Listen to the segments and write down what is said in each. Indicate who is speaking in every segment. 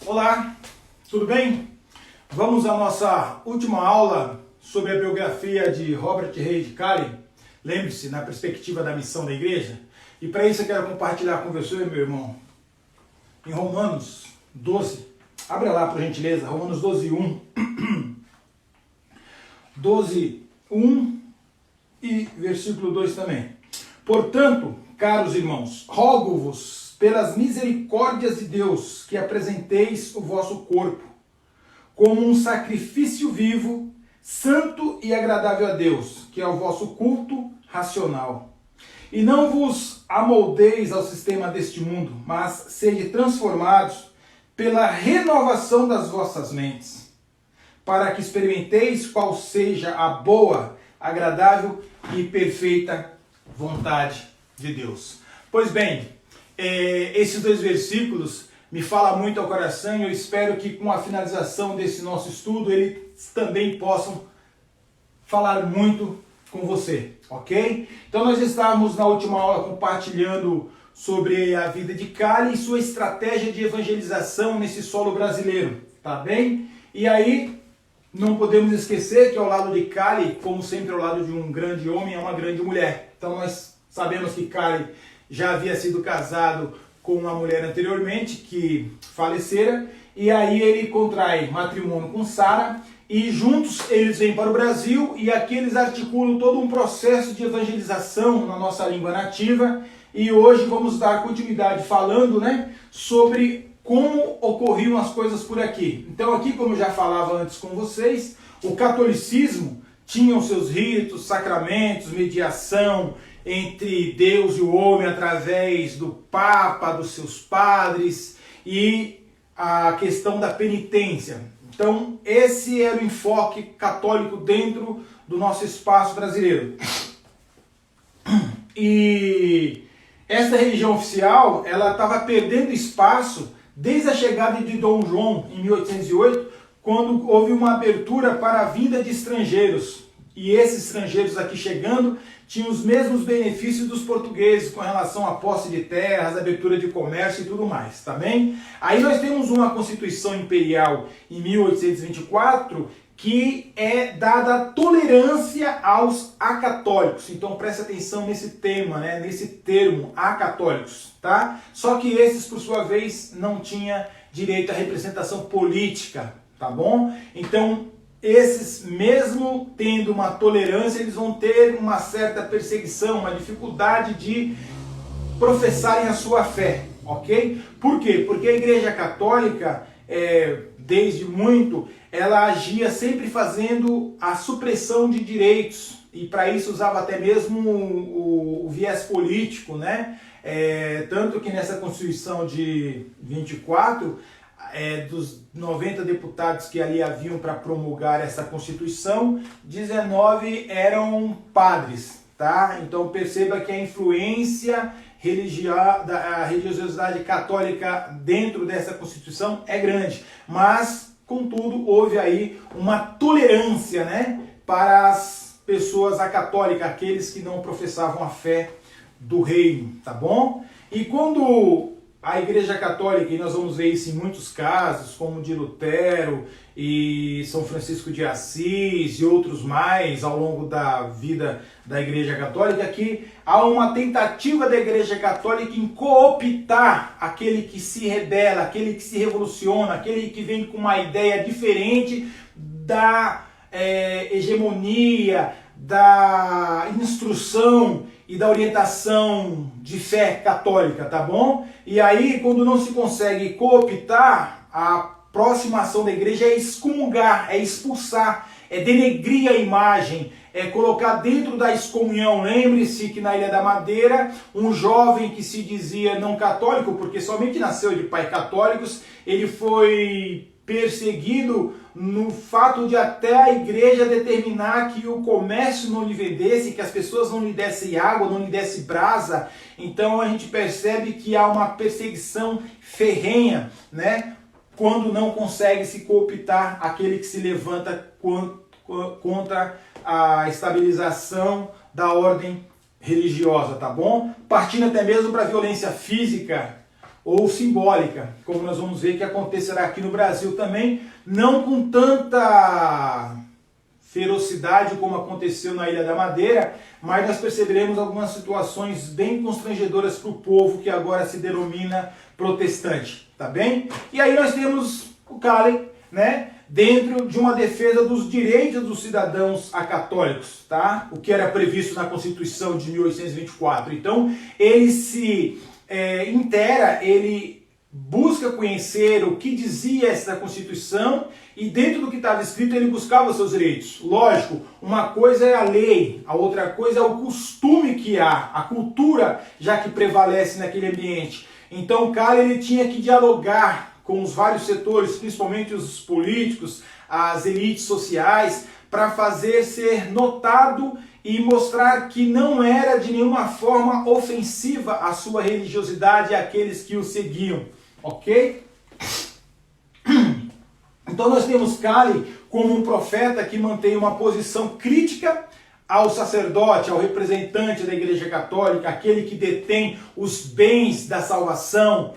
Speaker 1: Olá, tudo bem? Vamos à nossa última aula sobre a biografia de Robert Reid Calley. Lembre-se, na perspectiva da missão da igreja. E para isso eu quero compartilhar com você, meu irmão, em Romanos 12. Abra lá, por gentileza, Romanos 12, 1. 12, 1 e versículo 2 também. Portanto, caros irmãos, rogo-vos pelas misericórdias de Deus que apresenteis o vosso corpo como um sacrifício vivo, santo e agradável a Deus, que é o vosso culto racional. E não vos amoldeis ao sistema deste mundo, mas sede transformados pela renovação das vossas mentes, para que experimenteis qual seja a boa, agradável e perfeita vontade de Deus. Pois bem, esses dois versículos me falam muito ao coração e eu espero que com a finalização desse nosso estudo eles também possam falar muito com você, ok? Então nós estávamos na última aula compartilhando sobre a vida de Calley e sua estratégia de evangelização nesse solo brasileiro, tá bem? E aí não podemos esquecer que ao lado de Calley, como sempre ao lado de um grande homem, é uma grande mulher. Então nós sabemos que Calley já havia sido casado com uma mulher anteriormente, que falecera, e aí ele contrai matrimônio com Sara, e juntos eles vêm para o Brasil, e aqui eles articulam todo um processo de evangelização na nossa língua nativa, e hoje vamos dar continuidade falando, sobre como ocorriam as coisas por aqui. Então aqui, como eu já falava antes com vocês, o catolicismo tinha os seus ritos, sacramentos, mediação entre Deus e o homem através do Papa, dos seus padres e a questão da penitência. Então esse era o enfoque católico dentro do nosso espaço brasileiro. E essa religião oficial, ela estava perdendo espaço desde a chegada de Dom João em 1808, quando houve uma abertura para a vinda de estrangeiros. E esses estrangeiros aqui chegando tinham os mesmos benefícios dos portugueses com relação à posse de terras, abertura de comércio e tudo mais, tá bem? Aí nós temos uma Constituição Imperial em 1824 que é dada tolerância aos acatólicos. Então preste atenção nesse tema, nesse termo, acatólicos, tá? Só que esses, por sua vez, não tinham direito à representação política, tá bom? Então esses, mesmo tendo uma tolerância, eles vão ter uma certa perseguição, uma dificuldade de professarem a sua fé, ok? Por quê? Porque a Igreja Católica, desde muito, ela agia sempre fazendo a supressão de direitos, e para isso usava até mesmo o viés político, tanto que nessa Constituição de 24, dos 90 deputados que ali haviam para promulgar essa Constituição, 19 eram padres, tá? Então perceba que a influência da religiosidade católica dentro dessa Constituição é grande, mas, contudo, houve aí uma tolerância, para as pessoas acatólicas, aqueles que não professavam a fé do reino, tá bom? E quando a Igreja Católica, e nós vamos ver isso em muitos casos, como de Lutero e São Francisco de Assis e outros mais ao longo da vida da Igreja Católica, que há uma tentativa da Igreja Católica em cooptar aquele que se rebela, aquele que se revoluciona, aquele que vem com uma ideia diferente da hegemonia, da instrução e da orientação de fé católica, tá bom? E aí, quando não se consegue cooptar, a próxima ação da igreja é excomungar, é expulsar, é denegrir a imagem, é colocar dentro da excomunhão. Lembre-se que na Ilha da Madeira, um jovem que se dizia não católico, porque somente nasceu de pais católicos, ele foi perseguido no fato de até a igreja determinar que o comércio não lhe vendesse, que as pessoas não lhe dessem água, não lhe dessem brasa. Então a gente percebe que há uma perseguição ferrenha, quando não consegue se cooptar aquele que se levanta contra a estabilização da ordem religiosa, tá bom? Partindo até mesmo para a violência física ou simbólica, como nós vamos ver que acontecerá aqui no Brasil também, não com tanta ferocidade como aconteceu na Ilha da Madeira, mas nós perceberemos algumas situações bem constrangedoras para o povo que agora se denomina protestante, tá bem? E aí nós temos o Calley, né, dentro de uma defesa dos direitos dos cidadãos acatólicos, tá? O que era previsto na Constituição de 1824. Então, ele se intera, ele busca conhecer o que dizia essa Constituição e dentro do que estava escrito ele buscava os seus direitos. Lógico, uma coisa é a lei, a outra coisa é o costume que há, a cultura já que prevalece naquele ambiente. Então, o cara ele tinha que dialogar com os vários setores, principalmente os políticos, as elites sociais, para fazer ser notado e mostrar que não era de nenhuma forma ofensiva a sua religiosidade e aqueles que o seguiam, ok? Então nós temos Calley como um profeta que mantém uma posição crítica ao sacerdote, ao representante da Igreja Católica, aquele que detém os bens da salvação,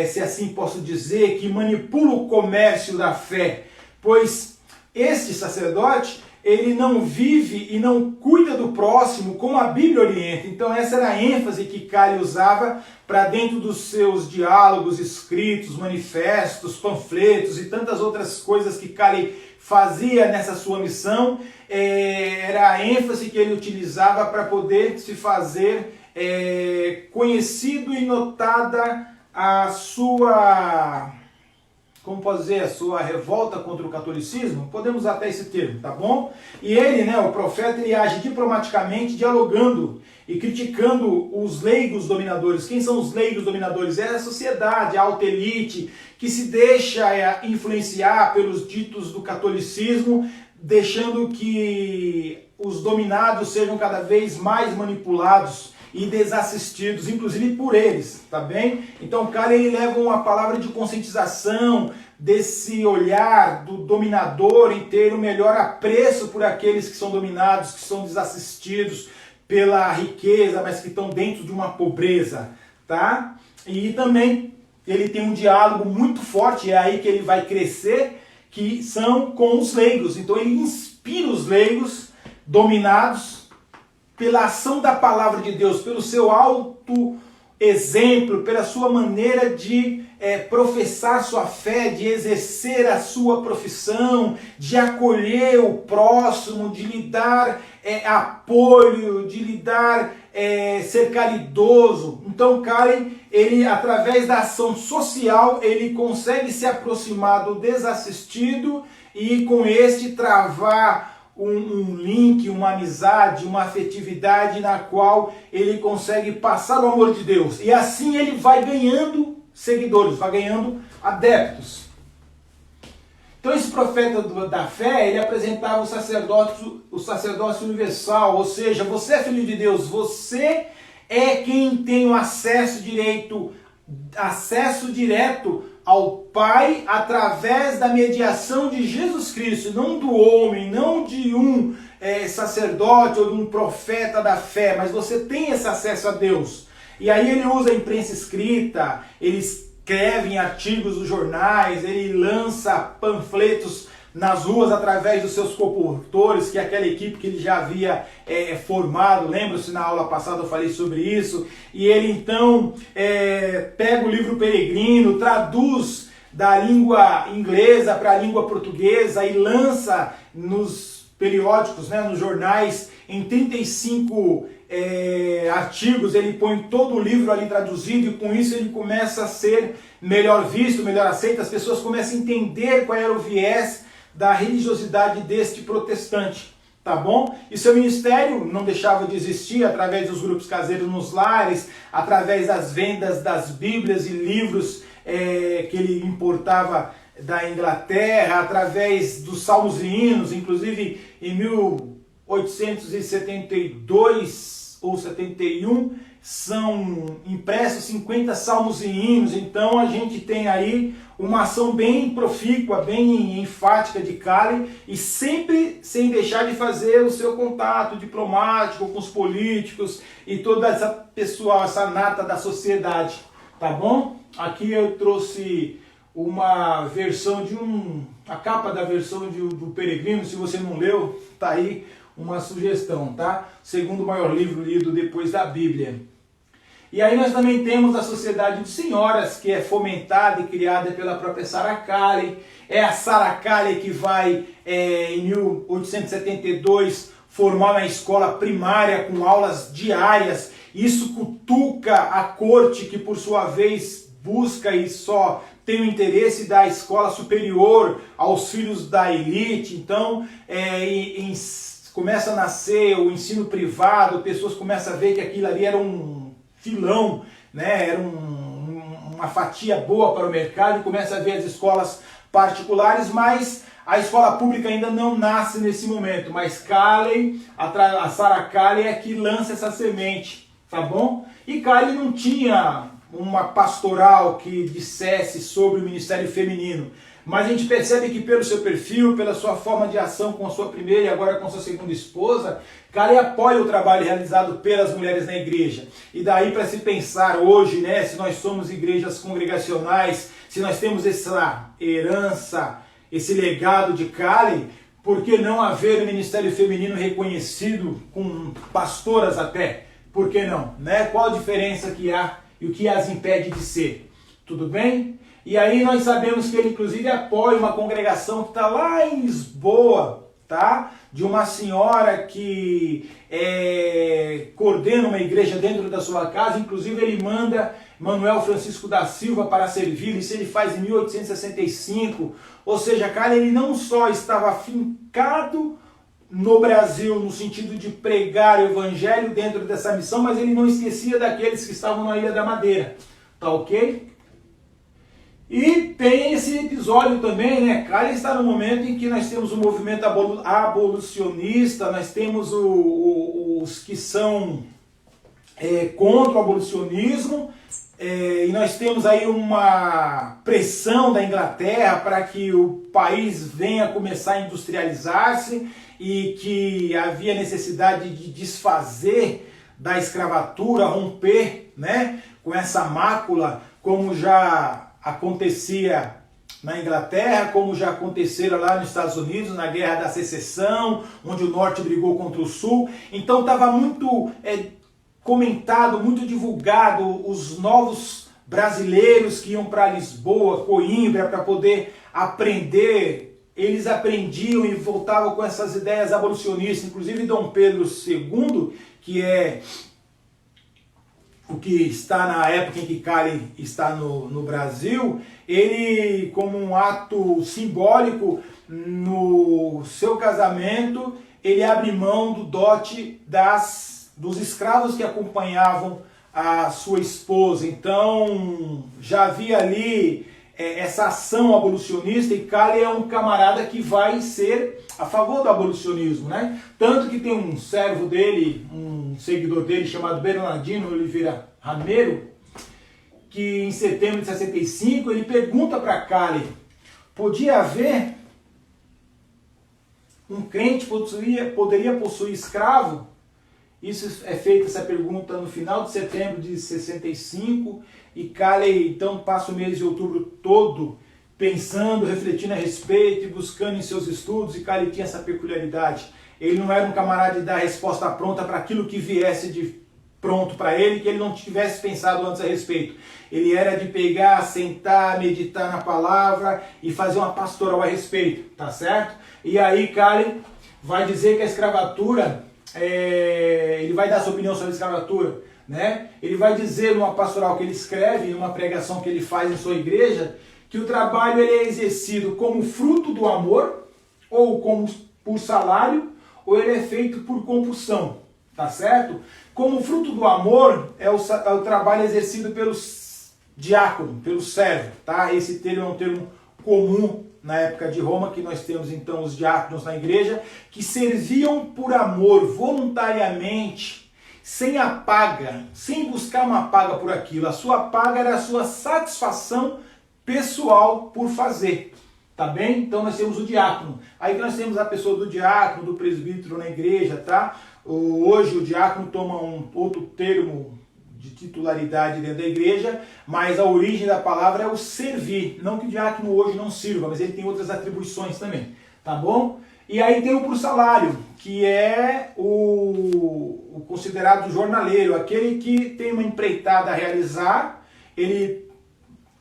Speaker 1: se assim posso dizer, que manipula o comércio da fé, pois este sacerdote, ele não vive e não cuida do próximo como a Bíblia orienta. Então essa era a ênfase que Calley usava para dentro dos seus diálogos escritos, manifestos, panfletos e tantas outras coisas que Calley fazia nessa sua missão. Era a ênfase que ele utilizava para poder se fazer conhecido e notada a sua, como posso dizer, a sua revolta contra o catolicismo, podemos usar até esse termo, tá bom? E ele, né, o profeta, ele age diplomaticamente, dialogando e criticando os leigos dominadores. Quem são os leigos dominadores? É a sociedade, a alta elite, que se deixa influenciar pelos ditos do catolicismo, deixando que os dominados sejam cada vez mais manipulados e desassistidos, inclusive por eles, tá bem? Então Calley ele leva uma palavra de conscientização desse olhar do dominador em ter o melhor apreço por aqueles que são dominados, que são desassistidos pela riqueza, mas que estão dentro de uma pobreza, tá? E também ele tem um diálogo muito forte, é aí que ele vai crescer, que são com os leigos. Então ele inspira os leigos dominados pela ação da palavra de Deus, pelo seu alto exemplo, pela sua maneira de professar sua fé, de exercer a sua profissão, de acolher o próximo, de lhe dar apoio, de lhe dar ser caridoso. Então Calley, ele através da ação social, ele consegue se aproximar do desassistido e com este travar um link, uma amizade, uma afetividade na qual ele consegue passar o amor de Deus. E assim ele vai ganhando seguidores, vai ganhando adeptos. Então esse profeta da fé, ele apresentava o sacerdócio universal, ou seja, você é filho de Deus, você é quem tem o acesso direto ao Pai através da mediação de Jesus Cristo, não do homem, não de um sacerdote ou de um profeta da fé, mas você tem esse acesso a Deus. E aí ele usa a imprensa escrita, ele escreve em artigos dos jornais, ele lança panfletos nas ruas através dos seus comportores, que é aquela equipe que ele já havia formado. Lembra-se, na aula passada eu falei sobre isso. E ele então pega o livro Peregrino, traduz da língua inglesa para a língua portuguesa e lança nos periódicos, né, nos jornais, em 35 artigos. Ele põe todo o livro ali traduzido e com isso ele começa a ser melhor visto, melhor aceito. As pessoas começam a entender qual era o viés da religiosidade deste protestante, tá bom? E seu ministério não deixava de existir através dos grupos caseiros nos lares, através das vendas das Bíblias e livros que ele importava da Inglaterra, através dos salmos e hinos. Inclusive em 1872 ou 71 são impressos 50 salmos e hinos. Então a gente tem aí uma ação bem profícua, bem enfática de Calley, e sempre sem deixar de fazer o seu contato diplomático com os políticos e toda essa pessoal, essa nata da sociedade, tá bom? Aqui eu trouxe uma versão a capa da versão do Peregrino. Se você não leu, tá aí uma sugestão, tá? Segundo maior livro lido depois da Bíblia. E aí nós também temos a Sociedade de Senhoras, que é fomentada e criada pela própria Sarah Kalley. É a Sarah Kalley que vai, em 1872, formar uma escola primária com aulas diárias. Isso cutuca a corte, que por sua vez busca e só tem o interesse da escola superior aos filhos da elite. Então, começa a nascer o ensino privado, pessoas começam a ver que aquilo ali era um filão, né? Era uma fatia boa para o mercado, e começa a ver as escolas particulares, mas a escola pública ainda não nasce nesse momento. Mas Kalley, a Sarah Kalley é que lança essa semente, tá bom? E Kalley não tinha uma pastoral que dissesse sobre o ministério feminino, mas a gente percebe que pelo seu perfil, pela sua forma de ação com a sua primeira e agora com a sua segunda esposa, Kalley apoia o trabalho realizado pelas mulheres na igreja. E daí para se pensar hoje, né, se nós somos igrejas congregacionais, se nós temos essa herança, esse legado de Kalley, por que não haver um ministério feminino reconhecido, com pastoras até? Por que não? Né? Qual a diferença que há e o que as impede de ser? Tudo bem? E aí nós sabemos que ele inclusive apoia uma congregação que está lá em Lisboa, tá? De uma senhora que coordena uma igreja dentro da sua casa. Inclusive ele manda Manuel Francisco da Silva para servir. Isso ele faz em 1865. Ou seja, Kalley, ele não só estava afincado no Brasil no sentido de pregar o evangelho dentro dessa missão, mas ele não esquecia daqueles que estavam na Ilha da Madeira. Tá ok? E tem esse episódio também, né? Kalley está no momento em que nós temos o movimento abolicionista, nós temos os que são contra o abolicionismo, e nós temos aí uma pressão da Inglaterra para que o país venha começar a industrializar-se e que havia necessidade de desfazer da escravatura, romper, né, com essa mácula, como já acontecia na Inglaterra, como já aconteceram lá nos Estados Unidos, na Guerra da Secessão, onde o Norte brigou contra o Sul. Então estava muito comentado, muito divulgado, os novos brasileiros que iam para Lisboa, Coimbra, para poder aprender. Eles aprendiam e voltavam com essas ideias abolicionistas. Inclusive Dom Pedro II, que é o que está na época em que Kalley está no Brasil, ele, como um ato simbólico, no seu casamento, ele abre mão do dote dos escravos que acompanhavam a sua esposa. Então, já havia ali essa ação abolicionista, e Kalley é um camarada que vai ser a favor do abolicionismo, né? Tanto que tem um servo dele, um seguidor dele chamado Bernardino Oliveira Rameiro, que em setembro de 65 ele pergunta para Kalley: podia haver um crente poderia possuir escravo? Isso é feita essa pergunta no final de setembro de 65, e Kalley então passa o mês de outubro todo pensando, refletindo a respeito e buscando em seus estudos. E Kalley tinha essa peculiaridade. Ele não era um camarada de dar resposta pronta para aquilo que viesse de pronto para ele, que ele não tivesse pensado antes a respeito. Ele era de pegar, sentar, meditar na palavra e fazer uma pastoral a respeito, tá certo? E aí Kalley vai dizer que a escravatura, ele vai dar sua opinião sobre a escravatura, né? Ele vai dizer numa pastoral que ele escreve, numa pregação que ele faz em sua igreja, que o trabalho ele é exercido como fruto do amor, ou como por salário, ou ele é feito por compulsão, tá certo? Como fruto do amor é o trabalho exercido pelo diácono, pelo servo, tá? Esse termo é um termo comum na época de Roma, que nós temos então os diáconos na igreja, que serviam por amor, voluntariamente, sem a paga, sem buscar uma paga por aquilo. A sua paga era a sua satisfação pessoal por fazer, tá bem? Então nós temos o diácono. Aí nós temos a pessoa do diácono, do presbítero na igreja, tá? Hoje o diácono toma um outro termo de titularidade dentro da igreja, mas a origem da palavra é o servir. Não que o diácono hoje não sirva, mas ele tem outras atribuições também, tá bom? E aí tem o prossalário, que é o considerado jornaleiro, aquele que tem uma empreitada a realizar, ele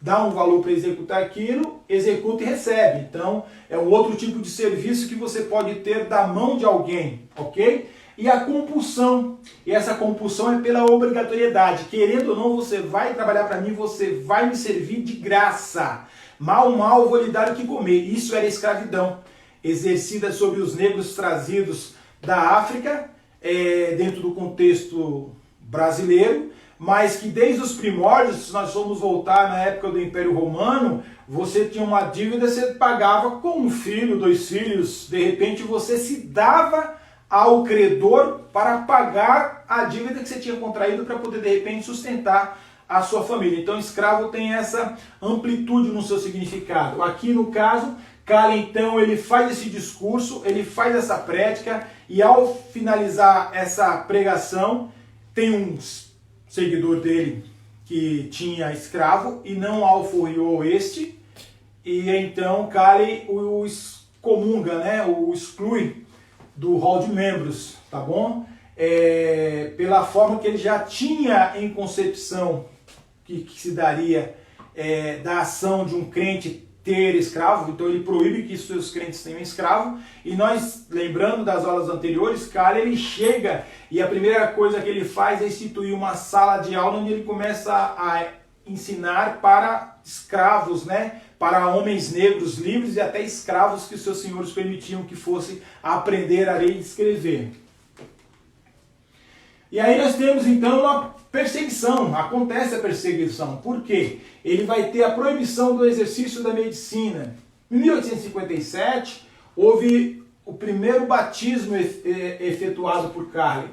Speaker 1: dá um valor para executar aquilo, executa e recebe. Então, é um outro tipo de serviço que você pode ter da mão de alguém, ok? E a compulsão, e essa compulsão é pela obrigatoriedade. Querendo ou não, você vai trabalhar para mim, você vai me servir de graça. Mal, mal, vou lhe dar o que comer. Isso era escravidão, exercida sobre os negros trazidos da África, dentro do contexto brasileiro, mas que desde os primórdios, se nós formos voltar na época do Império Romano, você tinha uma dívida, você pagava com um filho, 2 filhos, de repente você se dava ao credor para pagar a dívida que você tinha contraído para poder de repente sustentar a sua família. Então escravo tem essa amplitude no seu significado. Aqui no caso, Caleb então ele faz esse discurso, ele faz essa prédica e ao finalizar essa pregação tem um seguidor dele que tinha escravo e não alforriou este, e então Caleb o excomunga, né, o exclui do hall de membros, tá bom? Pela forma que ele já tinha em concepção que se daria da ação de um crente ter escravo, então ele proíbe que os seus crentes tenham escravo, e nós, lembrando das aulas anteriores, cara, ele chega e a primeira coisa que ele faz é instituir uma sala de aula onde ele começa a ensinar para escravos, né, para homens negros livres e até escravos que os seus senhores permitiam que fosse aprender a ler e escrever. E aí nós temos então uma perseguição, acontece a perseguição. Por quê? Ele vai ter a proibição do exercício da medicina. Em 1857, houve o primeiro batismo efetuado por Caleb.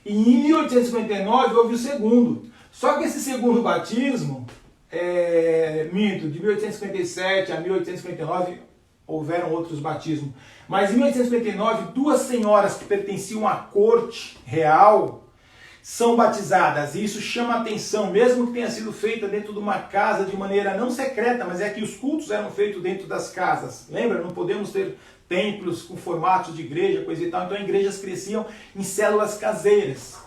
Speaker 1: E em 1859 houve o segundo. Só que esse segundo batismo, de 1857 a 1859, houveram outros batismos. Mas em 1859, 2 senhoras que pertenciam à corte real são batizadas, e isso chama atenção, mesmo que tenha sido feita dentro de uma casa de maneira não secreta, mas é que os cultos eram feitos dentro das casas. Lembra? Não podemos ter templos com formatos de igreja, coisa e tal, então igrejas cresciam em células caseiras.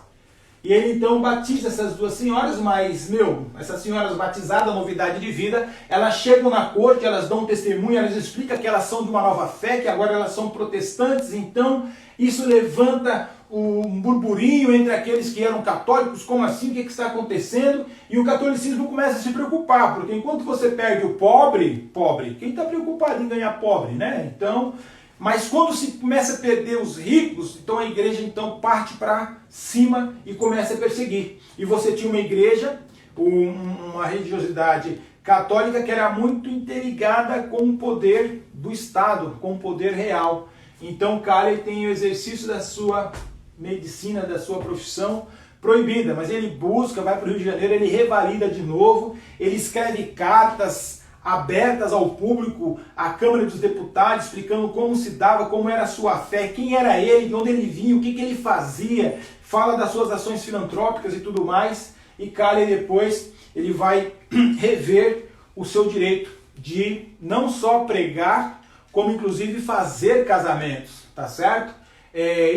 Speaker 1: E ele então batiza essas 2 senhoras, mas, essas senhoras batizadas, novidade de vida, elas chegam na corte, elas dão um testemunho, elas explicam que elas são de uma nova fé, que agora elas são protestantes, então isso levanta um burburinho entre aqueles que eram católicos, como assim, o que está acontecendo? E o catolicismo começa a se preocupar, porque enquanto você perde o pobre, quem está preocupado em ganhar pobre, né? Então, mas quando se começa a perder os ricos, então a igreja então parte para cima e começa a perseguir. E você tinha uma igreja, uma religiosidade católica que era muito interligada com o poder do Estado, com o poder real. Então Caleb tem o exercício da sua medicina, da sua profissão proibida, mas ele busca, vai para o Rio de Janeiro, ele revalida de novo, ele escreve cartas abertas ao público, à Câmara dos Deputados, explicando como se dava, como era a sua fé, quem era ele, de onde ele vinha, o que ele fazia, fala das suas ações filantrópicas e tudo mais, e Caleb depois ele vai rever o seu direito de não só pregar, como inclusive fazer casamentos, tá certo?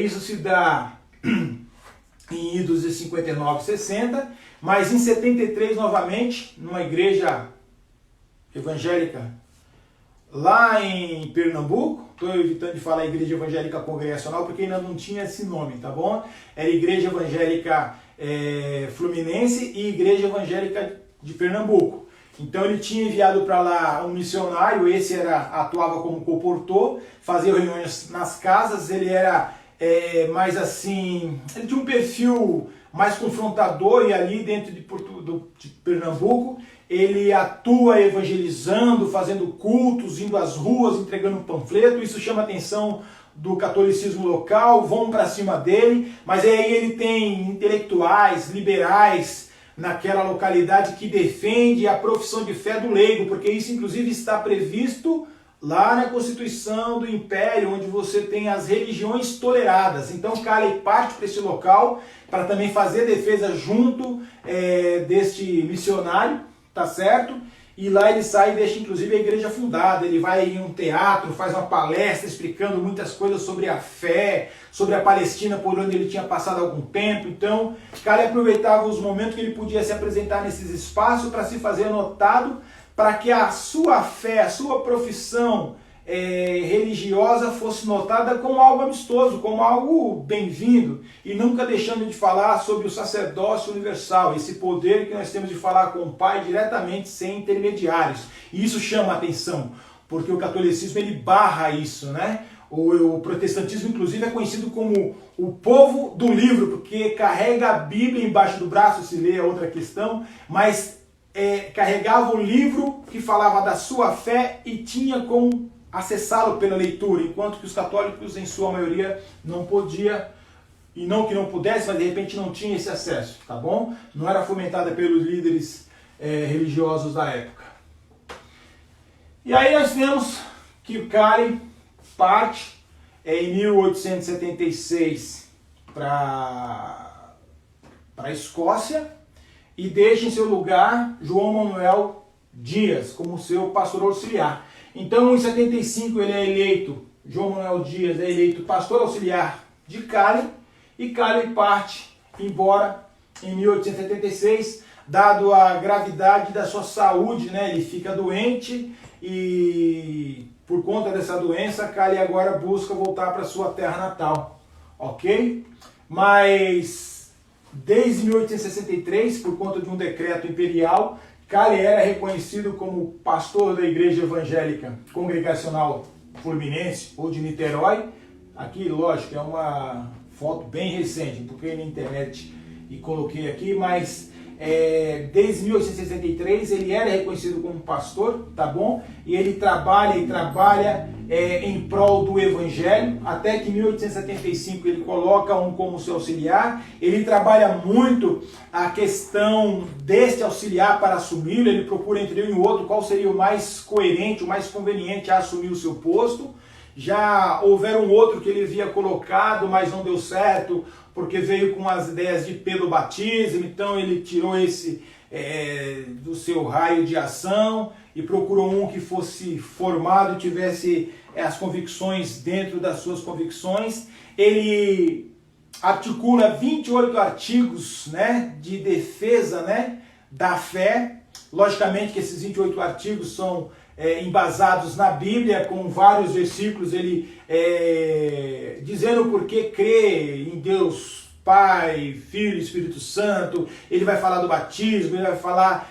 Speaker 1: Isso se dá em idos de 59 e 60, mas em 73 novamente, numa igreja evangélica lá em Pernambuco, estou evitando de falar Igreja Evangélica Congregacional porque ainda não tinha esse nome, tá bom? Era Igreja Evangélica Fluminense e Igreja Evangélica de Pernambuco. Então ele tinha enviado para lá um missionário, esse atuava como comportor, fazia reuniões nas casas, ele era mais assim, ele tinha um perfil mais confrontador, e ali dentro de Pernambuco ele atua evangelizando, fazendo cultos, indo às ruas, entregando panfleto. Isso chama a atenção do catolicismo local, vão para cima dele, mas aí ele tem intelectuais, liberais, naquela localidade que defende a profissão de fé do leigo, porque isso inclusive está previsto lá na Constituição do Império, onde você tem as religiões toleradas. Então Calley parte para esse local para também fazer defesa junto deste missionário, tá certo? E lá ele sai e deixa inclusive a igreja fundada. Ele vai em um teatro, faz uma palestra explicando muitas coisas sobre a fé, sobre a Palestina por onde ele tinha passado algum tempo. Então Calley aproveitava os momentos que ele podia se apresentar nesses espaços para se fazer notado, para que a sua fé, a sua profissão religiosa fosse notada como algo amistoso, como algo bem-vindo, e nunca deixando de falar sobre o sacerdócio universal, esse poder que nós temos de falar com o Pai diretamente, sem intermediários. E isso chama a atenção, porque o catolicismo ele barra isso, né? O protestantismo, inclusive, é conhecido como o povo do livro, porque carrega a Bíblia embaixo do braço, se lê, é outra questão, mas carregava o livro que falava da sua fé e tinha como acessá-lo pela leitura, enquanto que os católicos, em sua maioria, não podia, e não que não pudesse, mas de repente não tinha esse acesso, tá bom? Não era fomentada pelos líderes religiosos da época. E aí nós vemos que o Calley parte em 1876 para a Escócia e deixa em seu lugar João Manuel Dias como seu pastor auxiliar. Então, em 75, ele é eleito, João Manuel Dias é eleito pastor auxiliar de Calley, e Calley parte embora em 1876, dado a gravidade da sua saúde, né? Ele fica doente e, por conta dessa doença, Calley agora busca voltar para sua terra natal, ok? Mas, desde 1863, por conta de um decreto imperial, Calley era reconhecido como pastor da Igreja Evangélica Congregacional Fluminense, ou de Niterói. Aqui, lógico, é uma foto bem recente, porque na internet e coloquei aqui, mas desde 1863 ele era reconhecido como pastor, tá bom? E ele trabalha em prol do Evangelho, até que em 1875 ele coloca um como seu auxiliar. Ele trabalha muito a questão deste auxiliar para assumi-lo, ele procura entre um e outro qual seria o mais coerente, o mais conveniente a assumir o seu posto. Já houveram um outro que ele havia colocado, mas não deu certo, porque veio com as ideias de pedobatismo, então ele tirou esse do seu raio de ação e procurou um que fosse formado e tivesse as convicções dentro das suas convicções. Ele articula 28 artigos, né, de defesa, né, da fé. Logicamente que esses 28 artigos são embasados na Bíblia, com vários versículos, ele dizendo por que crê em Deus Pai, Filho e Espírito Santo. Ele vai falar do batismo, ele vai falar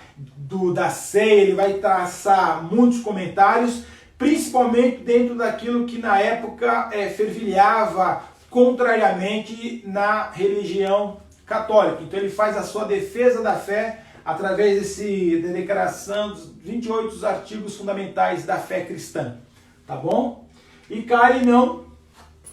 Speaker 1: da ceia, ele vai traçar muitos comentários, principalmente dentro daquilo que na época fervilhava contrariamente na religião católica. Então ele faz a sua defesa da fé através da declaração dos 28 artigos fundamentais da fé cristã, tá bom? E Calley não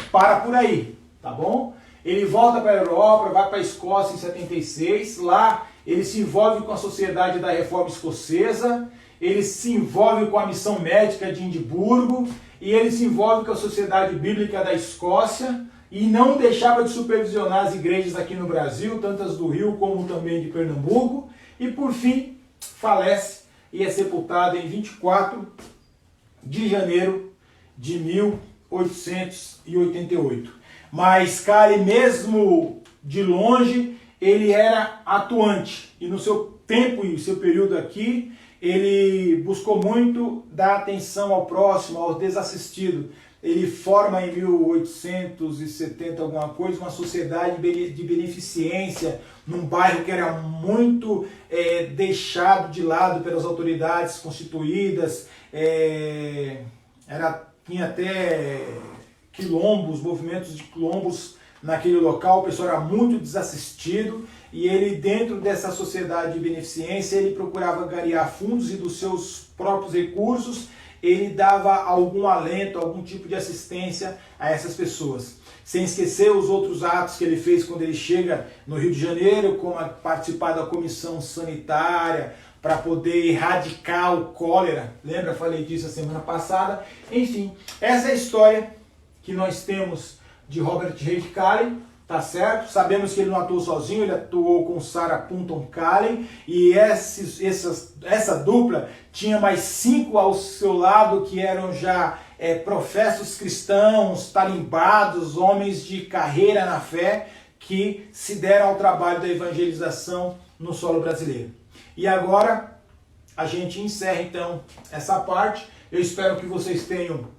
Speaker 1: para por aí, tá bom? Ele volta para a Europa, vai para a Escócia em 76, lá ele se envolve com a Sociedade da Reforma Escocesa, ele se envolve com a Missão Médica de Edimburgo, e ele se envolve com a Sociedade Bíblica da Escócia, e não deixava de supervisionar as igrejas aqui no Brasil, tantas do Rio como também de Pernambuco, e por fim falece e é sepultado em 24 de janeiro de 1888. Mas Calley, mesmo de longe, ele era atuante, e no seu tempo e seu período aqui, ele buscou muito dar atenção ao próximo, ao desassistido. Ele forma em 1870 alguma coisa, uma sociedade de beneficência, num bairro que era muito deixado de lado pelas autoridades constituídas, tinha até quilombos, movimentos de quilombos naquele local, o pessoal era muito desassistido, e ele, dentro dessa sociedade de beneficência, ele procurava angariar fundos e dos seus próprios recursos, ele dava algum alento, algum tipo de assistência a essas pessoas. Sem esquecer os outros atos que ele fez quando ele chega no Rio de Janeiro, como participar da comissão sanitária, para poder erradicar o cólera. Lembra? Falei disso a semana passada. Enfim, essa é a história que nós temos de Robert Reid Calley, tá certo? Sabemos que ele não atuou sozinho, ele atuou com Sarah Punton Calley, e essa dupla tinha mais 5 ao seu lado que eram já professos cristãos, tarimbados, homens de carreira na fé, que se deram ao trabalho da evangelização no solo brasileiro. E agora a gente encerra então essa parte. Eu espero que vocês tenham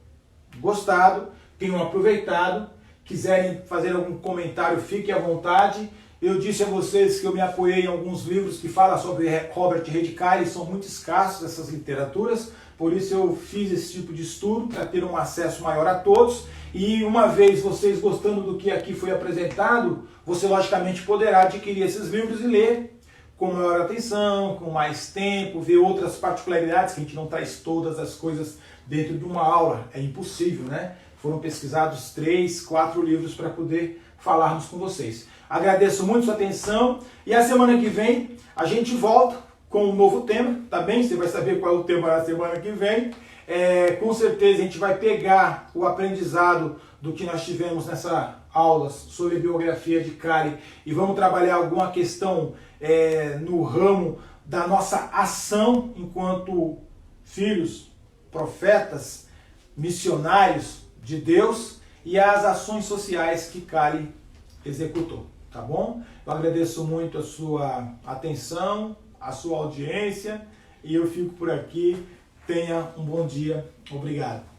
Speaker 1: gostado, tenham aproveitado. Quiserem fazer algum comentário, fiquem à vontade. Eu disse a vocês que eu me apoiei em alguns livros que falam sobre Robert Reid Calley, são muito escassos essas literaturas, por isso eu fiz esse tipo de estudo para ter um acesso maior a todos. E uma vez vocês gostando do que aqui foi apresentado, você logicamente poderá adquirir esses livros e ler com maior atenção, com mais tempo, ver outras particularidades, que a gente não traz todas as coisas dentro de uma aula, é impossível, né? Foram pesquisados 3, 4 livros para poder falarmos com vocês. Agradeço muito sua atenção e a semana que vem a gente volta com um novo tema, tá bem? Você vai saber qual é o tema da semana que vem. Com certeza a gente vai pegar o aprendizado do que nós tivemos nessa aula sobre a biografia de Calley e vamos trabalhar alguma questão no ramo da nossa ação enquanto filhos, profetas, missionários de Deus e as ações sociais que Calley executou, tá bom? Eu agradeço muito a sua atenção, a sua audiência e eu fico por aqui. Tenha um bom dia. Obrigado.